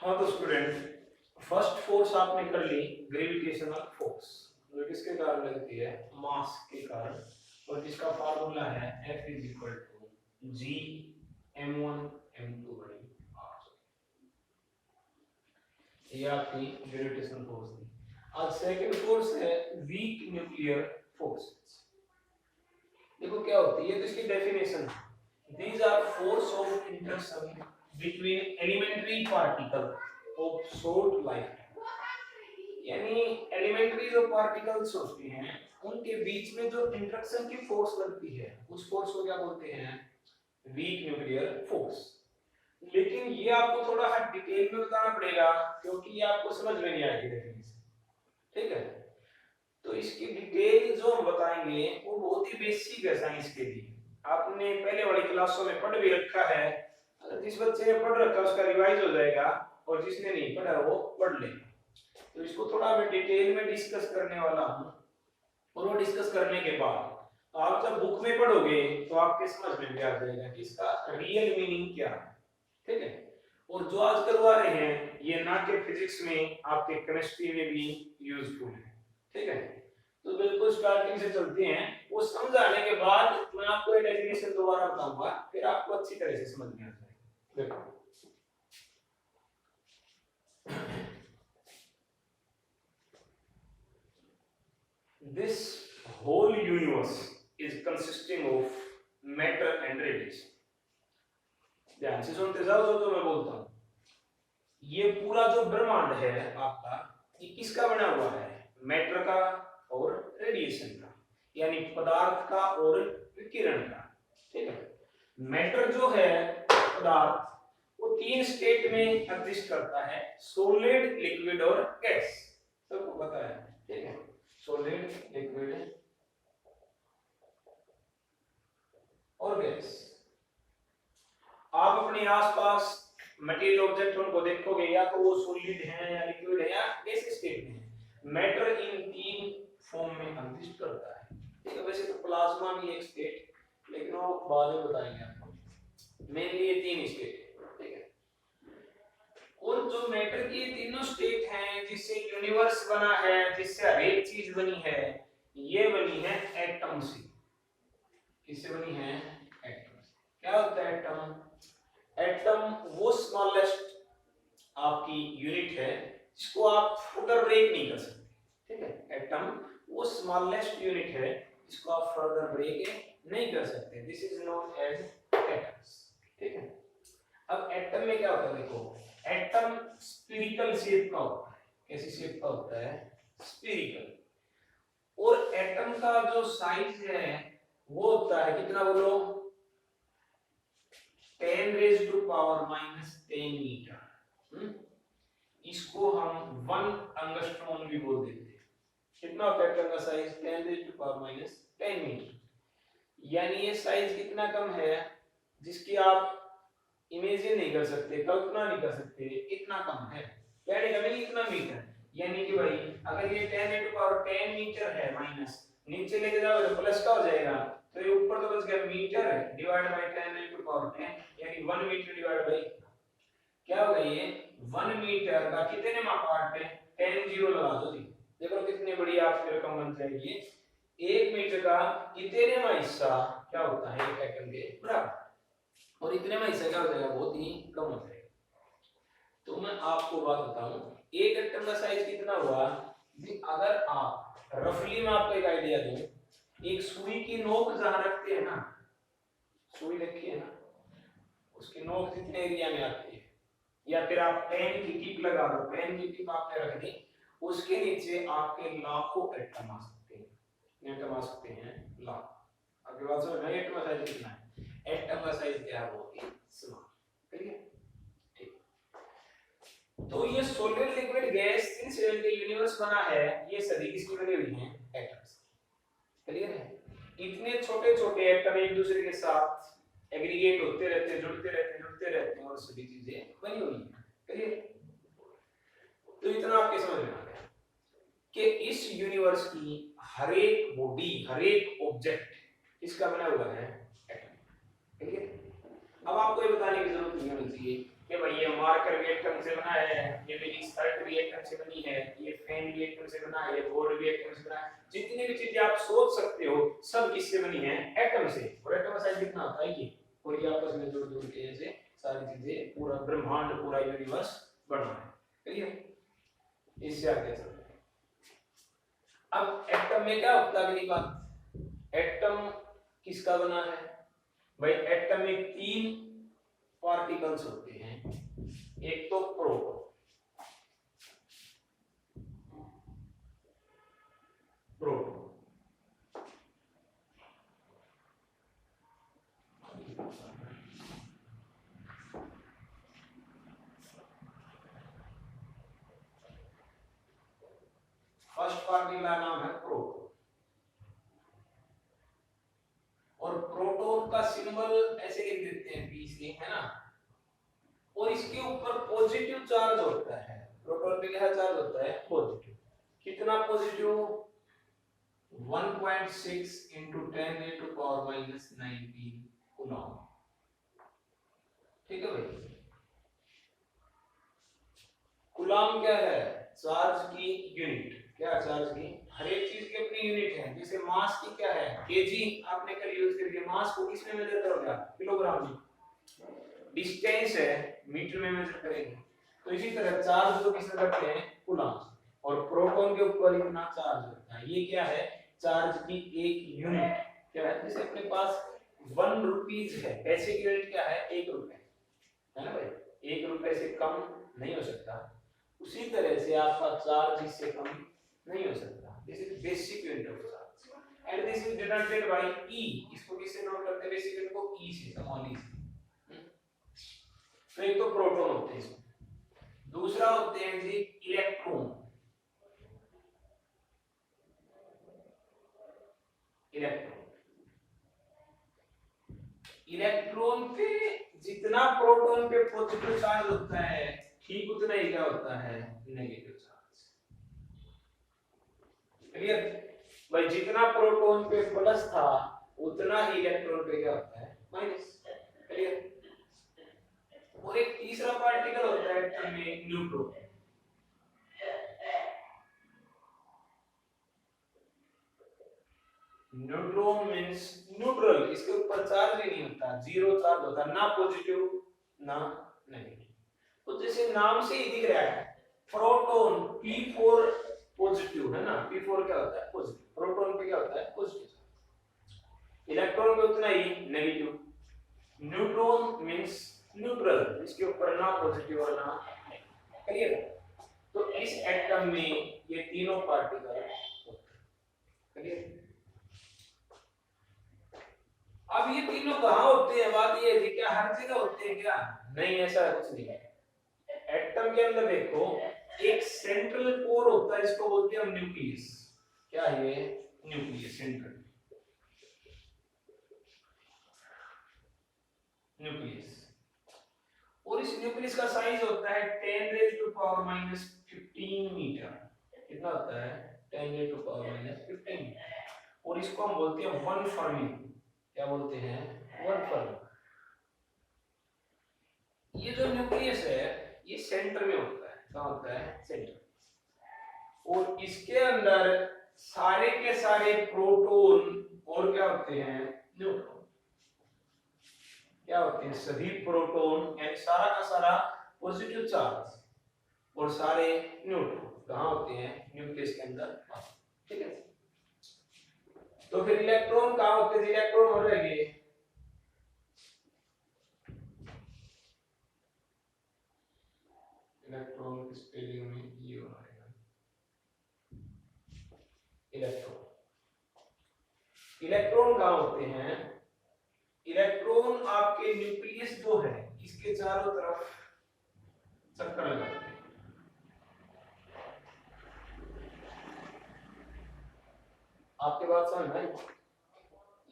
हाँ तो student, first force आपने कर ली ग्रेविटेशनल फोर्स, जो किसके कारण लगती है, मास के कारण, और जिसका फार्मूला है F is equal to G m1 m2 बड़ी r। ये आपकी ग्रेविटेशनल फोर्स थी। आज सेकंड फोर्स है वीक न्यूक्लियर फोर्स। देखो क्या होती है, तो इसकी डेफिनेशन है, these are force of interaction between elementary particle of short lifetime। यानी एलिमेंट्री जो पार्टिकल्स होते हैं उनके बीच में जो इंटरेक्शन की फोर्स लगती है उस फोर्स को क्या बोलते हैं, वीक न्यूक्लियर फोर्स। लेकिन ये आपको थोड़ा सा डिटेल में बताना पड़ेगा क्योंकि ये आपको समझ में नहीं आएगी डेफिनेशन, ठीक है। तो इसकी डिटेल जो हम बताएंगे वो बहुत ही बेसिक है साइंस के लिए, आपने पहले वाली क्लासों में पढ़ भी रखा है। अगर जिस बच्चे ने पढ़ रखा उसका रिवाइज हो जाएगा और जिसने नहीं पढ़ा वो पढ़ लेगा। तो इसको थोड़ा मैं डिटेल में डिस्कस करने वाला हूं, और वो डिस्कस करने के बाद आप जब बुक में पढ़ोगे तो आपके समझ में भी आ जाएगा कि इसका रियल मीनिंग क्या है, ठीक है। और जो आज करवा रहे हैं ये ना के फिजिक्स में, आपके केमिस्ट्री में भी यूजफुल है, ठीक है। तो बिल्कुल स्टार्टिंग से चलते हैं, वो समझाने के बाद मैं आपको ये डेफिनेशन दोबारा बताऊंगा, फिर आपको अच्छी तरह से समझ में आ जाएगा। देखो this whole universe is consisting of matter and radiation। ध्यान से सुनते जाओ जो मैं बोलता हूँ। ये पूरा जो ब्रह्मांड है आपका, ये किसका बना हुआ है, मैटर का और रेडिएशन का, यानी पदार्थ का और विकिरण का, ठीक है। मैटर जो है पदार्थ, वो तीन स्टेट में एग्जिस्ट करता है, सॉलिड, लिक्विड और गैस, सबको पता है, ठीक है। सॉलिड, लिक्विड और गैस। आप अपने आसपास मटेरियल ऑब्जेक्ट उनको देखोगे, या तो वो सॉलिड है या लिक्विड है या गैस स्टेट में है। मैटर इन तीन फॉर्म में एग्जिस्ट करता है, ठीक है। वैसे तो प्लाज्मा भी एक स्टेट, लेकिन वो बाद में बताएंगे आपको। मेनली ये तीन स्टेट है, ठीक है। और जो मैटर की ये तीनों स्टेट हैं जिससे यूनिवर्स बना है, जिससे हर एक चीज बनी है, ये बनी है एटम से। किससे बनी है, एटम से। क्या होता है एटम, एटम वो स्मॉलेस्ट आपकी यूनिट है जिसको आप फर्दर ब्रेक नहीं कर सकते, ठीक है। एटम वो स्मॉलेस्ट यूनिट है जिसको आप फर्दर ब्रेक नहीं कर सकते, this is known as atoms, ठीक है। अब एटम में क्या होता है, देखो एटम स्फीरिकल शेप का होता है। कैसी शेप का होता है, स्फीरिकल। और एटम का जो साइज है वो होता है कितना, बोलो, 10 raised to power minus 10 metre. इसको हम 1 एंगस्ट्रॉम भी बोल देते हैं। कितना होता है एटम का size, 10 raised to power minus 10 metre. यानी ये साइज कितना कम है जिसकी आप इमेजिन नहीं कर सकते, कल्पना नहीं कर सकते, इतना कम है। कहने का नहीं इतना मीटर, यानी कि भाई अगर ये 10 raised to power 10 मीटर है, माइनस नीचे लेके जाओगे तो प्लस का हो जाएगा, तो ये ऊपर तो बच गया metre divide by 10 raised to power 10, यानी 1 मीटर डिवाइड बाय क्या हो गया, ये 1 मीटर का कितने मा पार्ट में 10 जीरो लगा दो जी। देखो कितनी बड़ी आपकी रकम बन जाएगी। 1 मीटर का कितने मा हिस्सा क्या होता है, एक एटम के बराबर, और इतने में हिस्सा क्या हो जाएगा, बहुत ही कम हो जाएगा। तो मैं आपको बात बताऊं, एक एटम का साइज कितना हुआ, अगर आप रफली में आपको एक आइडिया दूं, एक सुई की नोक जहां रखते हैं ना, सुई रखी है ना, उसकी नोक जितने एरिया में आती है, या फिर आप पेन की टिप लगा दो, पेन की टिप आपने रख दी, उसके नीचे आपके लाखों एटम आ सकते हैं, एटम आ सकते हैं लाख। आपके पास में एटम का साइज कितना है, एटम का साइज क्या है, बहुत ही स्मॉल, क्लियर, ठीक। तो ये सॉलिड, लिक्विड, गैस इन से मिलकर यूनिवर्स बना है, ये सभी किसकी बनी हुई हैं, एटम से, क्लियर है। इतने छोटे छोटे एटम एक दूसरे के साथ एग्रीगेट होते रहते हैं, जुड़ते रहते हैं और सभी चीजें बनी हुई हैं, क्लियर। तो इतना आपके समझ में आ गया कि इस यूनिवर्स की हर एक बॉडी, हर एक ऑब्जेक्ट किसका बना हुआ है, एटम, क्लियर। अब आपको ये बताने की जरूरत नहीं होनी चाहिए कि भाई ये मार्कर भी एटम से बना है, ये मेरी शर्ट भी एटम से बनी है, ये फैन भी एटम से बना है, ये बोर्ड भी एटम से बना है। जितनी भी चीजें आप सोच सकते हो सब किससे बनी है? एटम से। और एटम का साइज कितना होता है ये, और ये आपस में जोड़ जोड़ के ऐसे सारी चीजें, पूरा ब्रह्मांड, पूरा यूनिवर्स बना है। क्लियर? इससे आगे चलते हैं। अब एटम में क्या होता है? अगली बात, एटम किसका बना है भाई? एटम में 3 पार्टिकल्स होते हैं। एक तो प्रोटॉन, फर्स्ट पार्टिकल का नाम है प्रोटॉन, और प्रोटॉन का सिंबल ऐसे लिख देते हैं P से, है ना? और इसके ऊपर पॉजिटिव चार्ज होता है। प्रोटॉन पे क्या चार्ज होता है? पॉजिटिव। कितना पॉजिटिव? 1.6 into 10⁻⁻⁹ coulomb. ठीक है भाई? कूलम क्या है? चार्ज की यूनिट। क्या चार्ज की? हर एक चीज की अपनी यूनिट है। जैसे मास की क्या है? केजी। आपने कल यूज कर दिया। मास को किसमें मेजर करोगे? किलोग्राम में। डिस्टेंस है, मीटर में मेजर करेंगे। तो इसी तरह चार्ज को किससे करते हैं? कूलम। और प्रोटॉन के ऊपर इतना चार्ज होता है। ये क्या है? चार्ज की एक यूनिट। क्या है? जैसे अपने पास 1 रुपीज है, पैसे की यूनिट क्या है? 1 रुपए, है ना भाई? 1 रुपए से कम नहीं हो सकता। उसी तरह से आपका चार्ज इससे कम नहीं हो सकता। This is basic unit of charge and this is denoted by E। इसको किससे नोट करते हैं? बेसिक यूनिट को E से, स्मॉल e से। तो एक तो प्रोटॉन होते हैं, दूसरा होते हैं जी इलेक्ट्रॉन। इलेक्ट्रॉन पे जितना प्रोटॉन पे पॉजिटिव चार्ज होता है, ठीक उतना ही क्या होता है? Negative charge. क्लियर भाई? जितना प्रोटॉन पे प्लस था उतना ही इलेक्ट्रॉन पे क्या होता है? माइनस। क्लियर? और एक तीसरा पार्टिकल होता है एटम में, न्यूट्रॉन। Neutron means neutral. इसके ऊपर चार्ज ही नहीं होता, जीरो चार्ज होता है, ना पॉजिटिव ना नेगेटिव। तो जैसे नाम से ही दिख रहा है, प्रोटॉन P4 पॉजिटिव है ना? P4 क्या होता है? पॉजिटिव। प्रोटॉन पे क्या होता है? पॉजिटिव। इलेक्ट्रॉन पे उतना ही नेगेटिव। न्यूट्रॉन मींस न्यूट्रल, इसके ऊपर ना पॉजिटिव और ना नेगेटिव। क्लियर? तो इस एटम में ये तीनों पार्टिकल होते हैं। क्लियर? अब ये तीनों कहाँ होते हैं? बात ये है कि क्या हर जगह होते हैं क्या? नहीं, ऐसा कुछ नहीं है। एटम के अंदर देखो, एक सेंट्रल कोर होता है, इसको बोलते हैं हम न्यूक्लियस। क्या है ये? Nucleus, central nucleus. और इस न्यूक्लियस का साइज होता है 10⁻⁻15 मीटर। कितना होता है? 10⁻⁻15 मीटर। और इसको हम बोलते हैं वन फर्मी। क्या बोलते हैं? One Fermi. ये जो न्यूक्लियस है ये सेंटर में होता है। कहाँ होता है? सेंटर। और इसके अंदर सारे के सारे प्रोटॉन और क्या होते हैं? न्यूट्रॉन। क्या होते हैं? सभी प्रोटॉन यानी सारा का सारा पॉजिटिव चार्ज और सारे न्यूट्रॉन कहाँ होते हैं? न्यूक्लियस के अंदर। ठीक है? तो फिर इलेक्ट्रॉन कहाँ होते हैं? इलेक्ट्रॉन हो जाएंगे इलेक्ट्रॉन की स्पेलिंग में ये हो रहेगा इलेक्ट्रॉन। इलेक्ट्रॉन कहाँ होते हैं? इलेक्ट्रॉन आपके न्यूक्लियस जो है इसके चारों तरफ चक्कर लगाते हैं। आपके बात समझ में?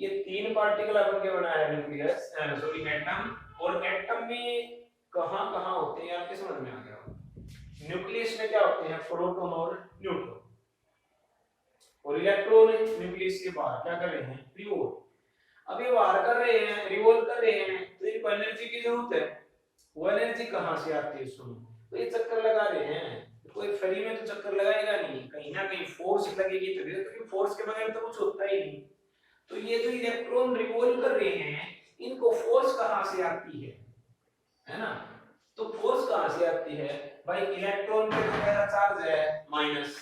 ये 3 पार्टिकल अपन के बनाया है न्यूक्लियस, सॉरी एटम। और एटम में कहां-कहां होते हैं आपके समझ में आ गया? न्यूक्लियस में क्या होते हैं? प्रोटॉन और न्यूट्रॉन। और इलेक्ट्रॉन न्यूक्लियस के बाहर क्या कर रहे हैं? रिवॉल्व। अब ये बाहर कर रहे हैं, रिवॉल्व कर रहे हैं, तो इनको एनर्जी की जरूरत है। वो एनर्जी कहाँ से आती है सुनो, तो ये चक्कर लगा रहे हैं, कोई फ्री में तो चक्कर लगाएगा नहीं, कहीं ना कहीं फोर्स लगेगी तभी, क्योंकि फोर्स के बगैर तो कुछ होता ही नहीं। तो ये जो इलेक्ट्रॉन रिवॉल्व कर रहे हैं इनको फोर्स कहाँ से आती है ना, तो फोर्स कहाँ से आती है भाई, इलेक्ट्रॉन पे तो कैसा चार्ज है माइनस,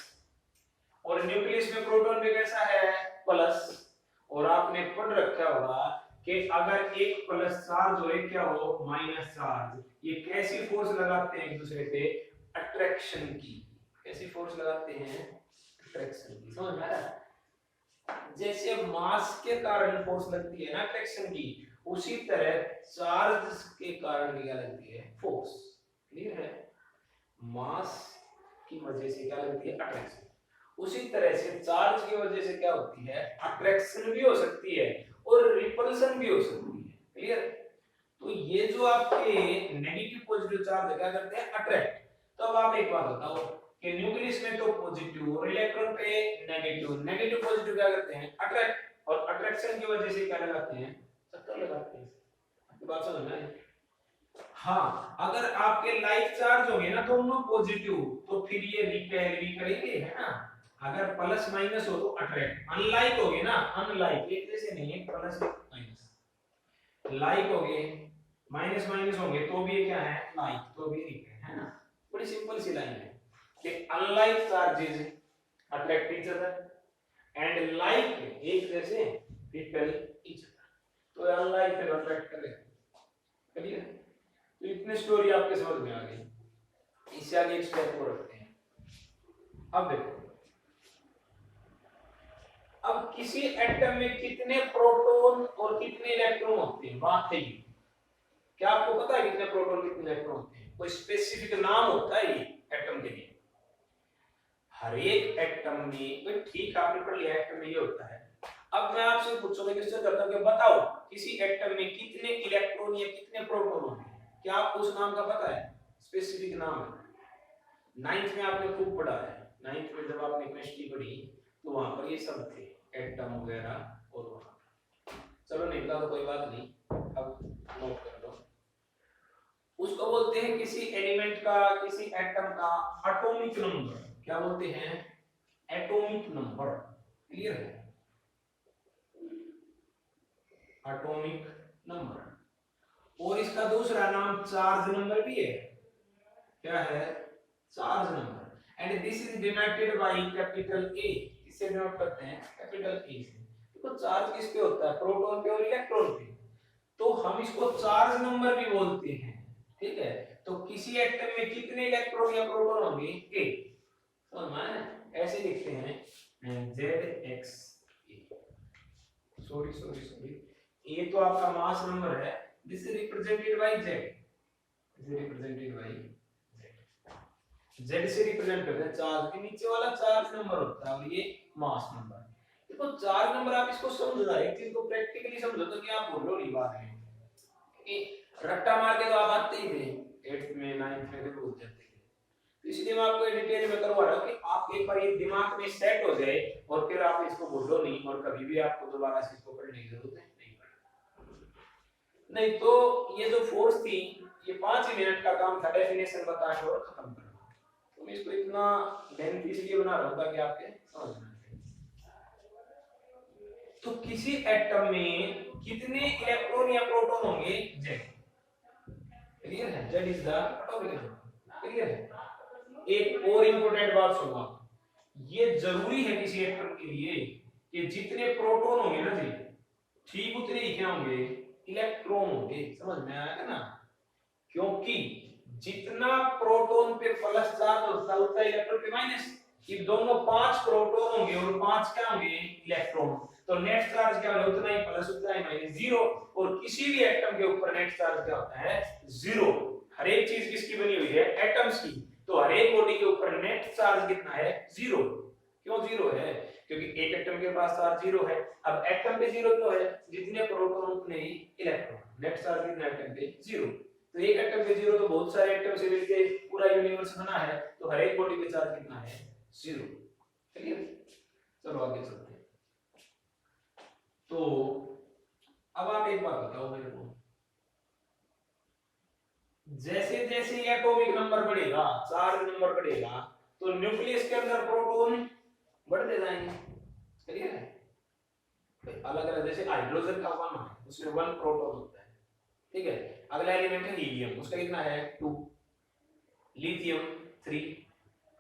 और न्यूक्लियस में प्रोटॉन पे कैसा है प्लस, और आपने पढ़ रखा होगा कि अगर एक प्लस चार्ज और एक क्या हो माइनस चार्ज, ये कैसी फोर्स लगाते हैं एक दूसरे पे, अट्रैक्शन की, कैसी फोर्स लगाते हैं अट्रैक्शन की, समझ में आ रहा है, जैसे मास के कारण फोर्स लगती है ना अट्रैक्शन की, उसी तरह चार्ज के कारण भी क्या लगती है फोर्स, क्लियर है, मास की वजह से क्या लगती है अट्रैक्शन, उसी तरह से चार्ज की वजह से क्या होती है अट्रैक्शन भी हो सकती है और रिपल्शन भी हो सकती है, क्लियर। तो ये जो आपके नेगेटिव पॉजिटिव चार्ज क्या करते हैं अट्रैक्ट, तो अब आप एक बात बताओ कि न्यूक्लियस में तो पॉजिटिव और इलेक्ट्रॉन पे नेगेटिव, नेगेटिव पॉजिटिव क्या करते हैं अट्रैक्ट, और अट्रैक्शन की वजह से क्या लगाते हैं चक्कर लगाते हैं, आपकी बात समझ में आई। हाँ अगर आपके लाइक चार्ज होंगे ना दोनों पॉजिटिव तो फिर ये रिपेल भी करेंगे है ना, अगर प्लस माइनस हो तो अट्रैक्ट, अनलाइक होगे ना, अनलाइक एक जैसे नहीं है प्लस माइनस, लाइक होगे माइनस माइनस होंगे तो भी ये क्या है लाइक, तो भी रिपेल है ना, बड़ी सिंपल सी लाइन है कि unlike charges attract each other and like एक जैसे रिपेल ईच अदर, तो अनलाइक फिर अट्रैक्ट करेगा, क्लियर। तो इतनी स्टोरी आपके समझ में आ गई, इससे आगे एक स्टेप को रखते हैं। अब देखो, अब किसी एटम में कितने प्रोटॉन और कितने इलेक्ट्रॉन होते हैं, बात है ये, क्या आपको पता है कितने प्रोटॉन कितने इलेक्ट्रॉन होते हैं, कोई स्पेसिफिक नाम होता है ये एटम के लिए, हर एक एटम में, तो ठीक आपने पढ़ लिया एटम में ये होता है। अब मैं आपसे पूछूंगा क्वेश्चन करता हूं कि बताओ किसी एटम में कितने इलेक्ट्रॉन या कितने प्रोटॉन होते हैं, क्या आपको उस नाम का पता है, स्पेसिफिक नाम है, नाइन्थ में आपने खूब पढ़ा है, नाइन्थ में जब आपने केमिस्ट्री पढ़ी तो वहां पर ये सब थे एटम वगैरह, और वहां चलो नहीं पता तो कोई बात नहीं, अब नोट कर लो, उसको बोलते हैं किसी एलिमेंट का, किसी एटम का एटॉमिक नंबर, क्या बोलते हैं एटॉमिक नंबर, क्लियर है, एटॉमिक नंबर, और इसका दूसरा नाम चार्ज नंबर भी है, क्या है charge number, and this is denoted by capital A, इससे डिनोट करते हैं कैपिटल ए से, देखो चार्ज किस पे होता है प्रोटॉन पे और इलेक्ट्रॉन पे, तो हम इसको चार्ज नंबर भी बोलते हैं, ठीक है, तो किसी एटम में कितने इलेक्ट्रॉन या प्रोटॉन होंगे ए, समझ में आया, ऐसे लिखते हैं ZX, सॉरी सॉरी सॉरी, ए तो आपका मास नंबर है, this is represented by Z, is represented by Z से रिप्रेजेंट करते हैं चार्ज के नीचे वाला चार्ज नंबर होता है और ये मास नंबर, देखो चार्ज नंबर आप इसको समझना, एक चीज को प्रैक्टिकली समझो तो क्या आप बोलो नहीं बात में कि रट्टा मार के तो आप आते ही थे 8th में 9th में तो भूल जाते थे, तो इसलिए मैं आपको डिटेल में करवा रहा हूं कि आप एक बार ये दिमाग में सेट हो जाए और फिर आप इसको बोलो नहीं, और कभी भी आपको दोबारा से इसको पढ़ने की जरूरत नहीं पड़ेगी, नहीं तो ये जो फोर्स थी ये 5 मिनट का काम था, डेफिनेशन बता के और खत्म करना, तो मैं इसको इतना लेंथी इसलिए बना रहा हूं ताकि आपके समझ में आए। तो किसी एटम में कितने इलेक्ट्रॉन या प्रोटॉन होंगे Z, क्लियर है, Z is the atomic number, clear है। एक और इंपॉर्टेंट बात सुनो, ये जरूरी है किसी एटम के लिए कि जितने प्रोटॉन होंगे ना जी ठीक उतने ही क्या होंगे इलेक्ट्रॉन होंगे, समझ में आया ना, क्योंकि जितना प्रोटॉन पे प्लस चार्ज होता है उतना इलेक्ट्रॉन पे माइनस, ये दोनों 5 प्रोटॉन होंगे और 5 क्या होंगे इलेक्ट्रॉन, तो नेट चार्ज क्या होगा उतना ही प्लस उतना ही माइनस जीरो, और किसी भी एटम के ऊपर नेट चार्ज क्या होता है जीरो, हर एक चीज किसकी बनी हुई है एटम्स की, तो हर एक बॉडी के ऊपर नेट चार्ज कितना है जीरो, क्यों जीरो है क्योंकि एक एटम के पास चार्ज जीरो है, अब एटम पे जीरो क्यों है, जितने प्रोटॉन उतने ही इलेक्ट्रॉन, नेट चार्ज कितना एटम पे जीरो, तो एक एटम पे जीरो तो बहुत सारे एटम से मिलके पूरा यूनिवर्स बना है, तो हर एक बॉडी पे चार्ज कितना है जीरो, क्लियर। चलो आगे चलते हैं, तो अब आप एक बात बताओ मेरे को, जैसे जैसे ये एटॉमिक नंबर बढ़ेगा, चार्ज नंबर बढ़ेगा, तो न्यूक्लियस के अंदर प्रोटॉन बढ़ते जाएंगे। क्लियर है? अलग अलग, जैसे हाइड्रोजन का 1 है, उसमें 1 प्रोटॉन होता है, ठीक है। अगला एलिमेंट है हीलियम, उसका कितना है 2, लिथियम 3,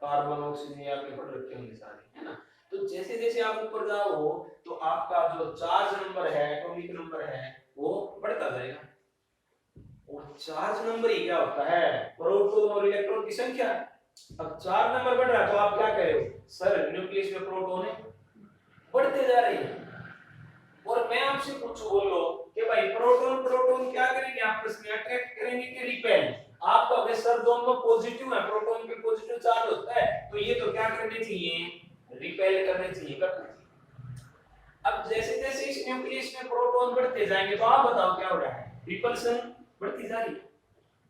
कार्बन ऑक्सीजन, ये आपने पढ़ रखे होंगे सारे, है ना। तो जैसे जैसे आप ऊपर जाओ तो आपका जो चार्ज नंबर है, एटॉमिक नंबर है, वो बढ़ता जाएगा। और चार्ज नंबर ही क्या होता है, प्रोटॉन और इलेक्ट्रॉन की संख्या। अब चार्ज नंबर बढ़ रहा है तो आप क्या कह रहे हो, सर न्यूक्लियस में प्रोटॉन है बढ़ते जा रहे हैं। और मैं आपसे पूछूं, बोलो कि भाई प्रोटॉन प्रोटॉन क्या करेंगे आपस में, अट्रैक्ट करेंगे कि रिपेल। आप कहोगे सर दोनों पॉजिटिव है, प्रोटॉन पे पॉजिटिव चार्ज होता है, तो ये तो क्या करने चाहिए, रिपेल करने चाहिए, करना चाहिए। अब जैसे जैसे इस न्यूक्लियस में प्रोटॉन बढ़ते जाएंगे तो आप बताओ क्या हो रहा है, रिपल्सन बढ़ती जा रही है।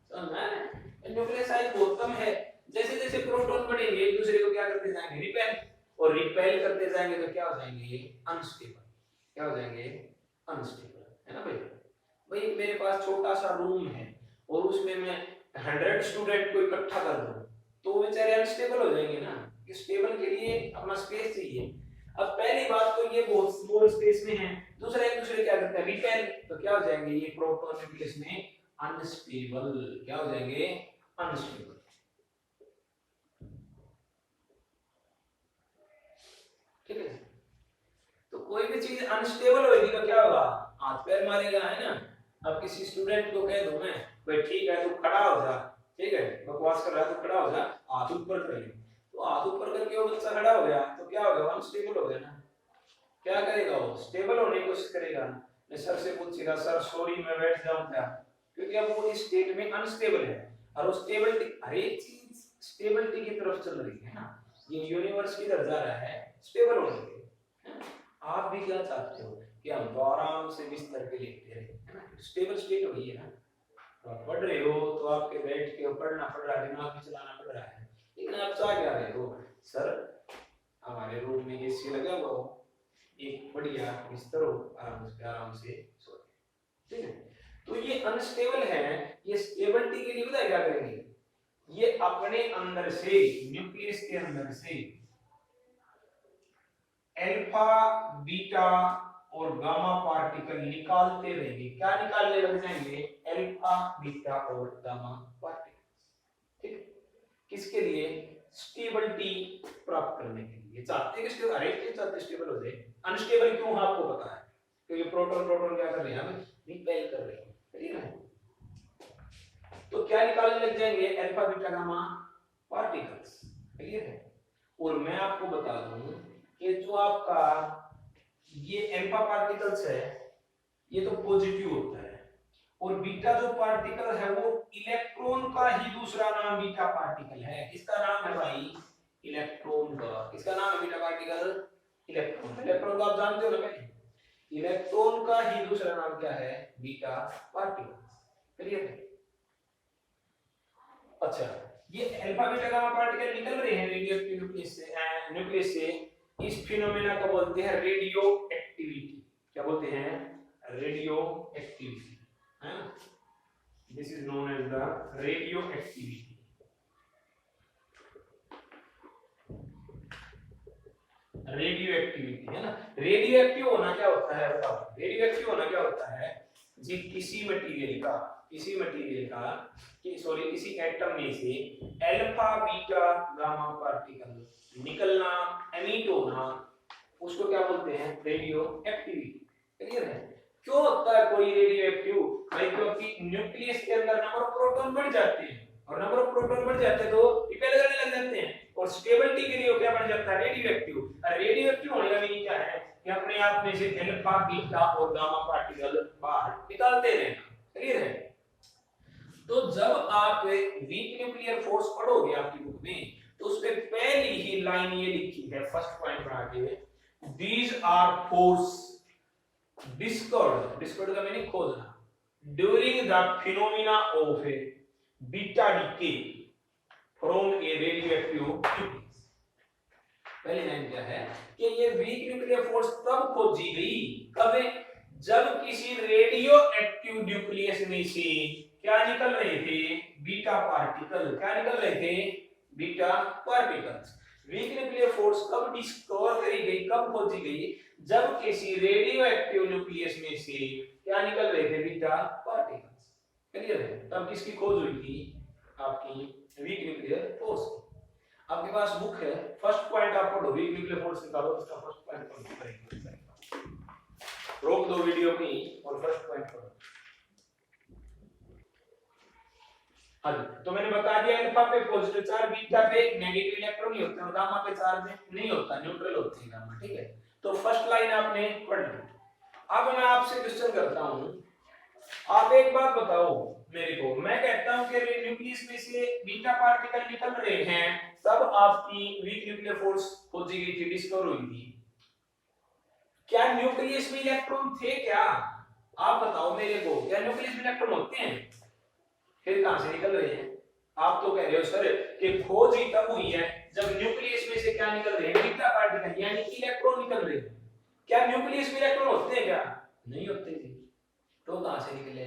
समझ में? न्यूक्लियर साइज बहुत कम है, जैसे जैसे प्रोटॉन बढ़ेंगे एक दूसरे को क्या करते जाएंगे, रिपेल, और रिपेल करते जाएंगे तो क्या हो जाएंगे, ये अनस्टेबल। क्या हो जाएंगे, अनस्टेबल, है ना भाई। भाई मेरे पास छोटा सा रूम है और उसमें मैं 100 स्टूडेंट को इकट्ठा कर दूं तो वो बेचारे अनस्टेबल हो जाएंगे ना। स्टेबल के लिए अपना स्पेस चाहिए। अब पहली बात तो ये बहुत स्मॉल स्पेस में है, दूसरा एक दूसरे क्या करते हैं, रिपेल, तो क्या हो जाएंगे ये प्रोटॉन न्यूक्लियस में अनस्टेबल, क्या हो जाएंगे, अनस्टेबल। ठीक है, तो कोई भी चीज अनस्टेबल होगी तो क्या होगा, हाथ पैर मारेगा, है ना। अब किसी स्टूडेंट को कह दूं मैं, भाई ठीक है तू खड़ा हो जा, ठीक है बकवास कर रहा है तो खड़ा हो जा, हाथ ऊपर कर ले, तो हाथ ऊपर करके वो बच्चा खड़ा हो गया तो क्या हो गया, अनस्टेबल हो गया ना। क्या करेगा वो, स्टेबल होने की कोशिश करेगा, मैं सर से पूछेगा सर सॉरी मैं बैठ जाऊं क्या, क्योंकि अब वो इस स्टेट में अनस्टेबल है। और वो स्टेबिलिटी, हर एक चीज स्टेबिलिटी की तरफ चल रही है ना, ये यूनिवर्स किधर जा रहा है, स्टेबल होने के, है ना। आप भी क्या चाहते हो कि हम तो आराम से बिस्तर पे लेटे रहे, है ना, स्टेबल स्टेट हो है ना। तो आप पढ़ रहे हो तो आपके बैठ के पढ़ना पड़ रहा है, दिमाग भी चलाना पड़ रहा है, लेकिन आप चाह क्या रहे हो, सर हमारे रूम में एसी लगा हुआ हो, एक बढ़िया बिस्तर हो, आराम से सो। ठीक है, तो ये अनस्टेबल है, ये स्टेबिलिटी के लिए पता है क्या करेंगे, ये अपने अंदर से, न्यूक्लियस के अंदर से अल्फा बीटा और गामा पार्टिकल निकालते रहेंगे। क्या निकालने लग जाएंगे, अल्फा बीटा और गामा पार्टिकल। ठीक है, किसके लिए, स्टेबिलिटी प्राप्त करने के लिए चाहते हैं कि हर एक चीज चाहते स्टेबल हो जाए। अनस्टेबल क्यों आपको पता है, क्योंकि प्रोटॉन प्रोटॉन क्या कर रहे हैं, हमें रिपेल कर रहे हैं, ठीक है। तो क्या निकालने लग जाएंगे, alpha beta gamma particles, clear है। और मैं आपको बता दूं कि जो आपका ये अल्फा पार्टिकल्स है ये तो पॉजिटिव होता है, और बीटा जो पार्टिकल है वो इलेक्ट्रॉन का ही दूसरा नाम बीटा पार्टिकल है। इसका नाम है भाई इलेक्ट्रॉन का, इसका नाम है बीटा पार्टिकल इलेक्ट्रॉन। इलेक्ट्रॉन को आप जानते हो ना पहले, इलेक्ट्रॉन का ही दूसरा नाम क्या है, बीटा पार्टिकल, क्लियर है। अच्छा, ये अल्फा बीटा गामा पार्टिकल निकल रहे हैं रेडियोएक्टिव न्यूक्लियस से, इस फिनोमेना को बोलते हैं रेडियो एक्टिविटी। क्या बोलते हैं, रेडियो एक्टिविटी, है ना। This is known as the radioactivity. Radioactivity, है ना। रेडियो एक्टिव होना क्या होता है बताओ, रेडियो एक्टिव होना क्या होता है जी, किसी मटेरियल का सॉरी किसी एटम में से अल्फा बीटा गामा पार्टिकल निकलना, एमिट होना, उसको क्या बोलते हैं, रेडियो एक्टिविटी, क्लियर है। क्यों होता है कोई रेडियो एक्टिव, भाई क्योंकि न्यूक्लियस के अंदर नंबर ऑफ प्रोटॉन बढ़ जाते हैं, और नंबर ऑफ प्रोटॉन बढ़ जाते हैं तो रिपेल करने लग जाते हैं, और स्टेबिलिटी के लिए क्या बन जाता है, रेडियो एक्टिव। रेडियो एक्टिव होने का मीनिंग क्या है कि अपने आप में से अल्फा बीटा और गामा पार्टिकल बाहर निकालते रहना, क्लियर है। तो जब आप वीक न्यूक्लियर फोर्स पढ़ोगे आपकी बुक में, तो उसपे पहली ही लाइन ये लिखी है, फर्स्ट पॉइंट बना के, दीज आर फोर्स डिस्कवर्ड का मीनिंग खोजना, during the phenomena of A beta decay from A radioactive nucleus. पहली लाइन क्या है कि ये वीक न्यूक्लियर फोर्स तब खोजी गई, कब, जब किसी रेडियो एक्टिव न्यूक्लियस में से क्या निकल रहे थे, बीटा पार्टिकल, क्या निकल रहे थे, beta particles. Weak nuclear force कब डिस्कवर करी गई, कब खोजी गई, जब किसी रेडियो एक्टिव न्यूक्लियस में से क्या निकल रहे थे, बीटा पार्टिकल्स। क्लियर है, तब किसकी खोज हुई थी, आपकी वीक न्यूक्लियर फोर्स। आपके पास बुक है, फर्स्ट पॉइंट आप पढ़ो, वीक न्यूक्लियर फोर्स निकालो, उसका फर्स्ट पॉइंट पढ़ो, रोक दो वीडियो की और फर्स्ट पॉइंट पढ़ो। हाँ, तो मैंने बता दिया अल्फा पे पॉजिटिव चार्ज, बीटा पे नेगेटिव इलेक्ट्रॉन नहीं होते और गामा पे चार्ज नहीं होता, न्यूट्रल होती है गामा, ठीक है। तो फर्स्ट लाइन आपने पढ़ ली। अब मैं आपसे क्वेश्चन करता हूं, आप एक बात बताओ मेरे को, मैं कहता हूं कि न्यूक्लियस में से बीटा पार्टिकल निकल रहे हैं, तब आपकी वीक न्यूक्लियर फोर्स खोजी गई थी, डिस्कवर हुई थी। क्या न्यूक्लियस में इलेक्ट्रॉन थे क्या, आप बताओ मेरे को, क्या न्यूक्लियस में इलेक्ट्रॉन होते हैं, फिर कहां से निकल रहे हैं। आप तो कह रहे हो सर कि खोज ही तब हुई है जब न्यूक्लियस में से क्या निकल रहे हैं, बीटा पार्टिकल यानी कि इलेक्ट्रॉन निकल रहे हैं। क्या न्यूक्लियस में इलेक्ट्रॉन होते हैं क्या, नहीं होते जी, तो कहां से निकले,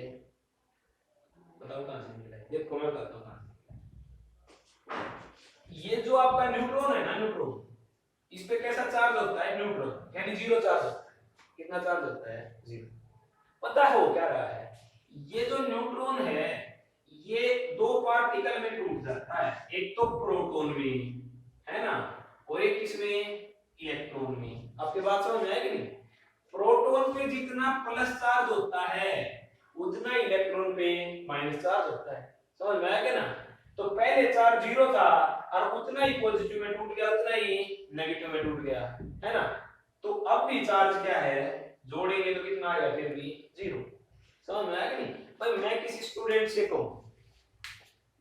बताओ कहां से निकले। देखो मैं बताता हूं कहां से। ये जो आपका न्यूट्रॉन है ना, न्यूट्रॉन, इस पे कैसा चार्ज होता है, न्यूट्रॉन यानी जीरो चार्ज होता है। कितना चार्ज होता है, जीरो। पता हो क्या रहा है, ये जो न्यूट्रॉन है ये दो पार्टिकल में टूट जाता है, एक तो प्रोटॉन में, है ना, और एक किसमें, इलेक्ट्रॉन में। आपके बात समझ में आएगी नहीं, प्रोटॉन पे जितना प्लस चार्ज होता है उतना इलेक्ट्रॉन पे माइनस चार्ज होता है, समझ में आएगा ना। तो पहले चार्ज जीरो था और उतना ही पॉजिटिव में टूट गया, उतना ही नेगेटिव में टूट गया, है ना। तो अब भी चार्ज क्या है, जोड़ेंगे तो कितना आएगा, फिर भी जीरो, समझ में आएगा नहीं। भाई मैं किसी स्टूडेंट से कहूं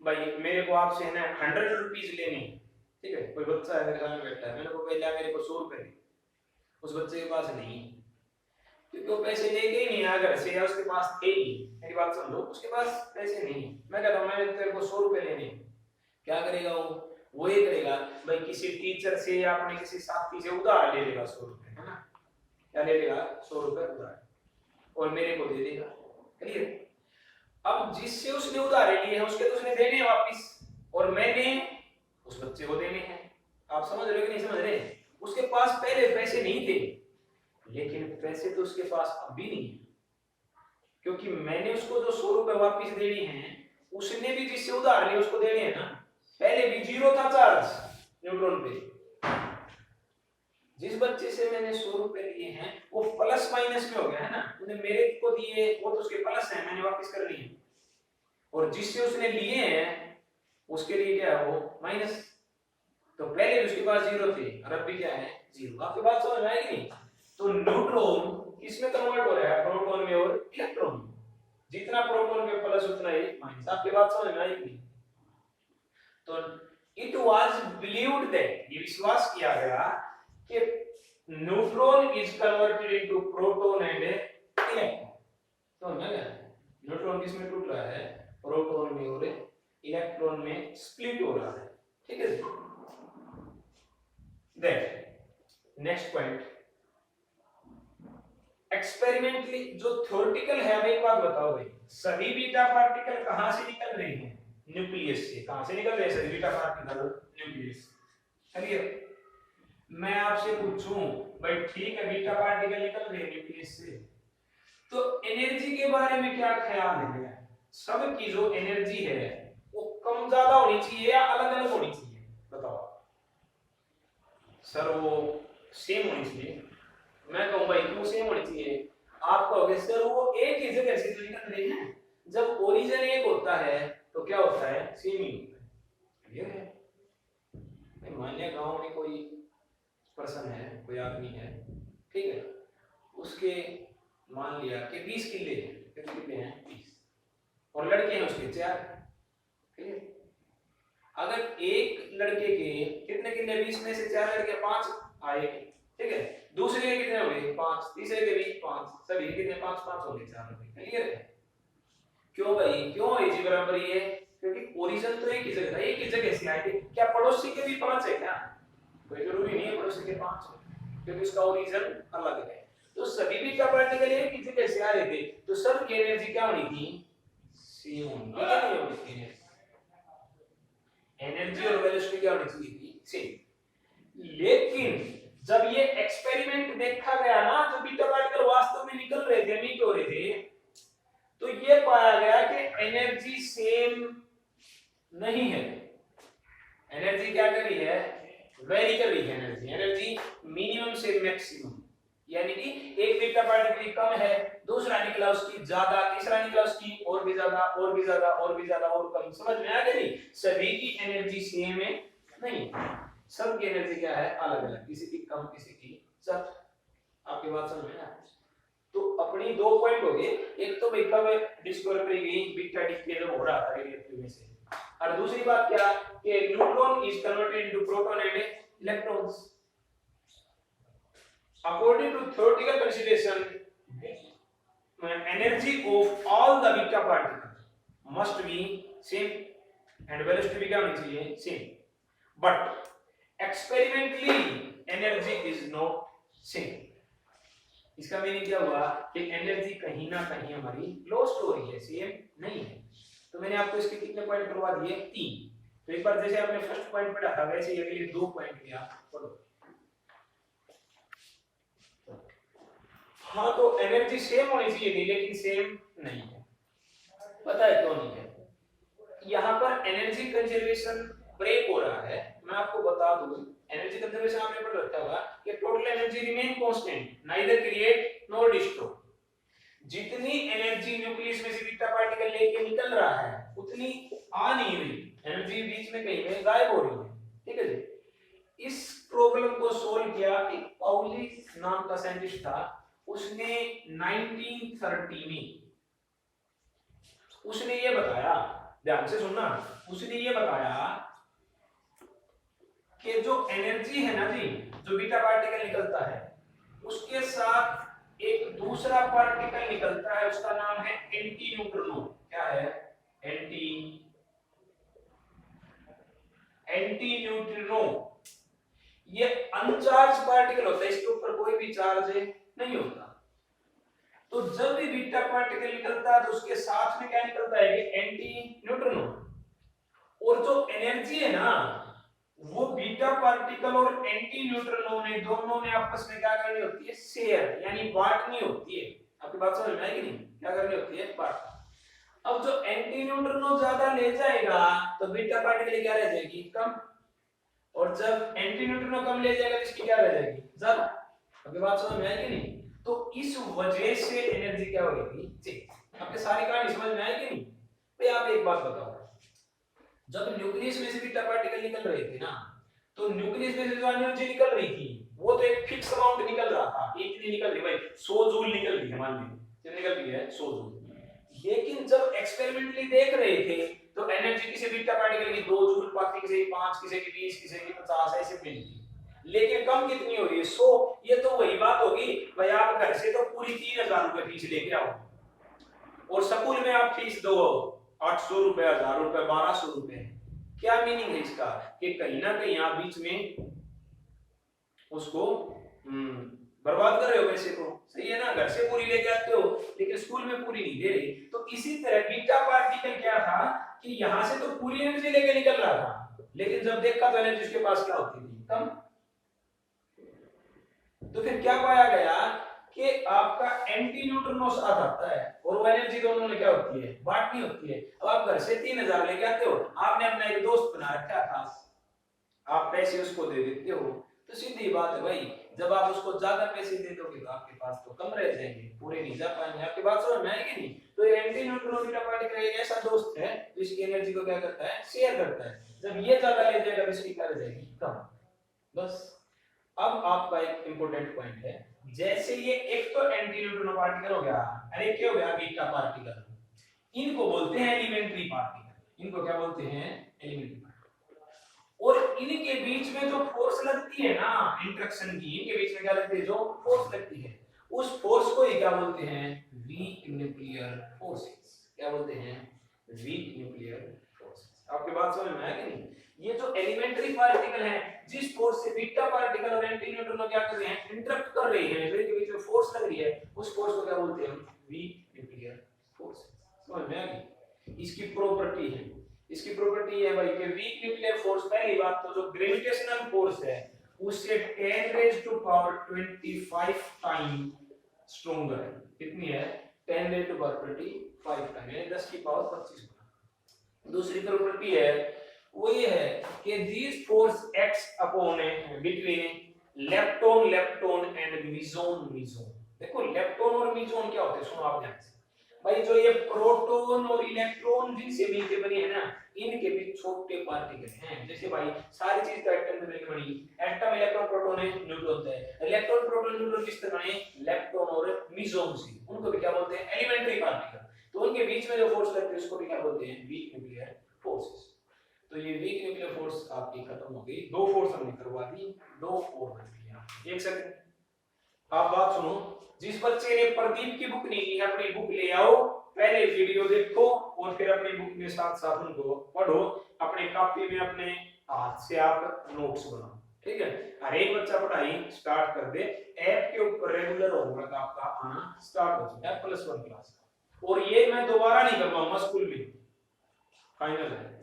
भाई मेरे को आपसे है ना 100 रुपीज लेने, ठीक है, कोई बच्चा है मेरे सामने बैठा है, मैंने को पहले मेरे को 100 रुपए दे, उस बच्चे के पास नहीं, क्योंकि वो पैसे लेके ही नहीं आया घर से, या उसके पास थे नहीं, मेरी बात समझो, उसके पास पैसे नहीं। मैं कहता हूं मैं तेरे को 100 रुपए लेने, क्या करेगा वो ये करेगा भाई किसी टीचर से या अपने किसी साथी से उधार ले लेगा 100 रुपए, है ना, क्या ले लेगा, 100 रुपए उधार, और मेरे को दे देगा। क्लियर। अब जिससे उसने उधार लिए हैं उसके तो उसने देने हैं वापस, और मैंने उस बच्चे को देने हैं। आप समझ रहे हो कि नहीं समझ रहे। उसके पास पहले पैसे नहीं थे, लेकिन पैसे तो उसके पास अब भी नहीं है, क्योंकि मैंने उसको जो 100 रुपए वापस देने हैं, उसने भी जिससे उधार लिए उसको देने हैं ना। पहले भी जीरो था चार्ज न्यूट्रॉन पे, जिस बच्चे से मैंने 100 रुपए लिए हैं वो प्लस माइनस में हो गया, है ना, उसने मेरे को दिए वो तो उसके प्लस है, मैंने वापस कर लिए, और जिससे उसने लिए हैं उसके लिए क्या है, वो माइनस। तो पहले उसके पास जीरो थे और अब भी क्या है, जीरो। आपकी बात समझ में आएगी नहीं। तो न्यूट्रॉन किसमें कन्वर्ट हो रहा है, प्रोटॉन में और इलेक्ट्रॉन में। जितना प्रोटॉन पे प्लस उतना ही माइनस। आपकी बात समझ में आएगी। तो इट वाज बिलीव्ड दैट, ये विश्वास किया गया कि neutron is converted into proton and electron. तो न्यूट्रॉन किसमें टूट रहा है, प्रोटॉन में और इलेक्ट्रॉन में स्प्लिट हो रहा है, ठीक है। देन नेक्स्ट पॉइंट, एक्सपेरिमेंटली जो थ्योरेटिकल है, हमें एक बात बताओ भाई, सभी बीटा पार्टिकल कहां से निकल रहे हैं, न्यूक्लियस से। कहां से निकल रहे हैं सभी बीटा पार्टिकल, न्यूक्लियस। चलिए मैं आपसे पूछूं भाई, ठीक है बीटा पार्टिकल निकल रहे हैं न्यूक्लियस से, तो एनर्जी के बारे में क्या ख्याल है। सबकी जो एनर्जी है वो कम ज्यादा होनी चाहिए या अलग अलग होनी चाहिए, बताओ। सर वो सेम होनी चाहिए। मैं कहूं भाई क्यों सेम होनी चाहिए, आप कहोगे सर वो एक ही जगह से तो निकल रहे हैं, जब ओरिजिन एक होता है तो क्या होता है, सेम ही होता है। ये है, मान लिया गांव में कोई पर्सन है, कोई आदमी है, ठीक है, उसके मान लिया कि 20 किले हैं, कितने किले हैं, 20, और लड़के हैं उसके 4, ठीक है। अगर एक लड़के के कितने किले, 20 में से 4 लड़के 5 आए, ठीक है, दूसरे के कितने हो गए 5, तीसरे के भी 5, सभी कितने 5-5 हो गए, 4 हो गए। क्लियर है। क्यों भाई, क्यों है जी बराबर ये, क्योंकि ओरिजिन तो एक ही जगह है, एक ही जगह से आए थे। क्या पड़ोसी के भी 5 है क्या, कोई जरूरी नहीं है पड़ोसी के 5 हो, क्योंकि उसका ओरिजिन अलग है। तो सभी बीटा पार्टिकल एक ही जगह से आ रहे थे, तो सब की एनर्जी क्या होनी थी, सेम होनी थी। एनर्जी और वेलोसिटी क्या होनी चाहिए थी, सेम। लेकिन जब ये एक्सपेरिमेंट देखा गया ना, जो बीटा पार्टिकल वास्तव में निकल रहे थे, मीट हो रहे थे, तो ये पाया गया कि एनर्जी सेम नहीं है। एनर्जी क्या कर रही है, वेरी कर रही है। एनर्जी मिनिमम से मैक्सिमम, यानी कि एक बीटा पार्टिकल कम है, दूसरा निकला उसकी ज्यादा, तीसरा निकला उसकी और भी ज्यादा, और भी ज्यादा, और भी ज्यादा, और कम। समझ में आ गई? सभी की एनर्जी सेम है नहीं, सबकी एनर्जी क्या है, अलग अलग, किसी की कम, किसी की ज्यादा। आपकी बात समझ में आ? तो अपनी दो पॉइंट हो गए, एक तो भाई कब डिस्कवर करी गई बीटा डिके जब हो रहा था रेडियोएक्टिव में से, और दूसरी बात क्या कि neutron is converted into proton and electrons. According to theoretical consideration, energy of all the beta particle must be same and velocity भी क्या होनी चाहिए, same. But experimentally energy is not same. इसका मीनिंग क्या हुआ कि एनर्जी कहीं ना कहीं हमारी लॉस्ट हो रही है, सेम नहीं है। तो मैंने आपको इसके कितने पॉइंट करवा दिए, 3। तो एक बार जैसे आपने फर्स्ट पॉइंट पढ़ा था वैसे ही अगले 2 पॉइंट भी आप पढ़ो। हाँ, तो एनर्जी सेम होनी चाहिए थी लेकिन सेम नहीं है। पता है क्यों नहीं है? यहाँ पर एनर्जी कंजर्वेशन ब्रेक हो रहा है। मैं आपको बता दूं, एनर्जी कंजर्वेशन आपने पढ़ रखा होगा कि total energy remain constant, neither create nor destroy. जितनी एनर्जी न्यूक्लियस में से बीटा पार्टिकल लेके निकल रहा है उतनी आ नहीं रही, एनर्जी बीच में कहीं में गायब हो रही है। ठीक है जी। इस प्रॉब्लम को सोल्व किया एक पाउली नाम का साइंटिस्ट था, उसने 1930 में उसने ये बताया, ध्यान से सुनना, उसने ये बताया कि जो एनर्जी है ना जी, जो बीटा पार्टिकल निकलता है उसके साथ एक दूसरा पार्टिकल निकलता है, उसका नाम है एंटी न्यूट्रिनो। क्या है? Anti neutrino. ये अनचार्ज पार्टिकल होता है, इसके ऊपर कोई भी चार्ज नहीं होता। तो जब भी बीटा पार्टिकल निकलता है तो उसके साथ में क्या निकलता है, एंटी न्यूट्रिनो। और जो एनर्जी है ना, वो बीटा पार्टिकल और एंटी न्यूट्रिनो ने दोनों ने आपस में क्या करनी होती है, शेयर, यानी बांटनी होती है। आपकी बात समझ में आएगी नहीं? क्या करनी होती है, बांटना। अब जो एंटी न्यूट्रिनो ज्यादा ले जाएगा तो बीटा पार्टिकल क्या रह जाएगी, कम। और जब एंटी न्यूट्रिनो कम ले जाएगा तो इसकी क्या रह जाएगी, ज्यादा। आपकी बात समझ में आएगी नहीं? तो इस वजह से एनर्जी क्या होगी, चेंज। आपके सारी कहानी समझ में आएगी नहीं? भाई आप एक बात बताओ, जब न्यूक्लियस में से बीटा पार्टिकल निकल रहे थे ना, तो न्यूक्लियस में से जो एनर्जी निकल रही थी वो तो एक फिक्स अमाउंट निकल रहा था, इतनी निकल रही, भाई 100 जूल निकल रही है, मान लीजिए कितनी निकल रही है, 100 जूल। लेकिन जब एक्सपेरिमेंटली देख रहे थे तो एनर्जी किसी बीटा पार्टिकल की 2 जूल, बाकी किसी की 5, किसी की 20, किसी की 50 ऐसे मिलती, लेकिन कम कितनी हो रही है, 100। ये तो वही बात होगी, भाई आप घर से तो पूरी 3000 रुपए फीस लेके आओ और स्कूल में आप फीस दो 800 रुपए, 1000 रुपए, 1200 रुपए। क्या मीनिंग है इसका कि कहीं ना कहीं आप बीच में उसको बर्बाद कर रहे हो पैसे को। सही है ना? घर से पूरी लेके आते हो लेकिन स्कूल में पूरी नहीं दे रहे। तो इसी तरह बीटा पार्टिकल क्या था कि यहां से तो पूरी एनर्जी लेके निकल रहा था, लेकिन जब देखा तो एनर्जी उसके पास क्या होती थी, कम। तो फिर क्या पाया गया कि आपका एंटी न्यूट्रिनो साथ आता है और वो एनर्जी दोनों में क्या होती है, बांटनी होती है। अब आप घर से 3000 लेके आते हो, आपने अपना एक दोस्त बना रखा था, आप पैसे उसको दे देते हो, तो सीधी बात है भाई, जब आप उसको ज्यादा पैसे दे दोगे तो आपके पास तो कम रह जाएंगे, पूरे नहीं जा पाएंगे। आपकी बात समझ में आएगी नहीं? तो एंटी न्यूट्रिनो बीटा पार्टिकल एक ऐसा दोस्त है जो इसकी एनर्जी को क्या करता है, शेयर करता है। जब ये ज्यादा ले जाएगा तो इसकी क्या रह जाएगी, कम। बस। अब आपका एक इंपॉर्टेंट पॉइंट है, जैसे ये एक तो एंटी न्यूट्रिनो पार्टिकल हो गया और एक क्या हो गया, बीटा पार्टिकल। इनको बोलते हैं एलिमेंट्री पार्टिकल। इनको क्या बोलते हैं, एलिमेंट्री पार्टिकल। और इनके बीच में जो फोर्स लगती है ना इंटरेक्शन की, इनके बीच में क्या लगती है, जो फोर्स लगती है, उस फोर्स को ही क्या बोलते हैं, वीक न्यूक्लियर फोर्सेस। क्या बोलते हैं, वीक न्यूक्लियर फोर्सेस। आपकी बात समझ में आया कि नहीं? ये जो एलिमेंट्री पार्टिकल है, जिस फोर्स से बीटा पार्टिकल और एंटी न्यूट्रिनो क्या कर रहे हैं, इंटरप्ट कर रहे हैं, इनके बीच में फोर्स लग रही है, उस फोर्स को क्या बोलते हैं, वीक न्यूक्लियर फोर्स। समझ में आ गई? इसकी प्रॉपर्टी है, इसकी प्रॉपर्टी है भाई कि वीक न्यूक्लियर फोर्स, पहली बात तो जो ग्रेविटेशनल फोर्स है उससे 10 raise to power 25 time stronger है। कितनी है? 10 रेज टू पावर 25 टाइम, यानी 10 की पावर 25 गुना। दूसरी प्रॉपर्टी है वो ये है कि this force acts upon between lepton lepton and meson meson. देखो लेप्टोन और मीसोन क्या होते हैं, सुनो आप ध्यान से भाई। जो ये प्रोटॉन और इलेक्ट्रॉन जिनसे मिलके बने हैं ना, इनके भी छोटे पार्टिकल हैं। जैसे भाई सारी चीज तो एटम में मिलके बनी, एटम इलेक्ट्रॉन प्रोटॉन है, न्यूट्रॉन है। इलेक्ट्रॉन प्रोटॉन न्यूट्रॉन किससे बने? लेप्टोन और मीसोन से। उनको भी क्या बोलते हैं? Elementary particle. तो उनके बीच में जो फोर्स लगती है उसको भी क्या बोलते हैं? Weak nuclear forces. तो ये वीक न्यूक्लियर फोर्स आपकी खत्म हो गई। दो फोर्स हमने करवा दी, दो और बच गई। एक सेकंड आप बात सुनो, जिस बच्चे ने प्रदीप की बुक नहीं ली अपनी बुक ले आओ, पहले वीडियो देखो और फिर अपनी बुक के साथ साथ उनको पढ़ो। अपने कॉपी में अपने हाथ से आप नोट्स बनाओ, ठीक है? हर एक बच्चा पढ़ाई स्टार्ट कर दे। ऐप के ऊपर रेगुलर होमवर्क आपका आना स्टार्ट हो जाए +1 क्लास का। और ये मैं दोबारा नहीं करवाऊंगा स्कूल में, फाइनल है।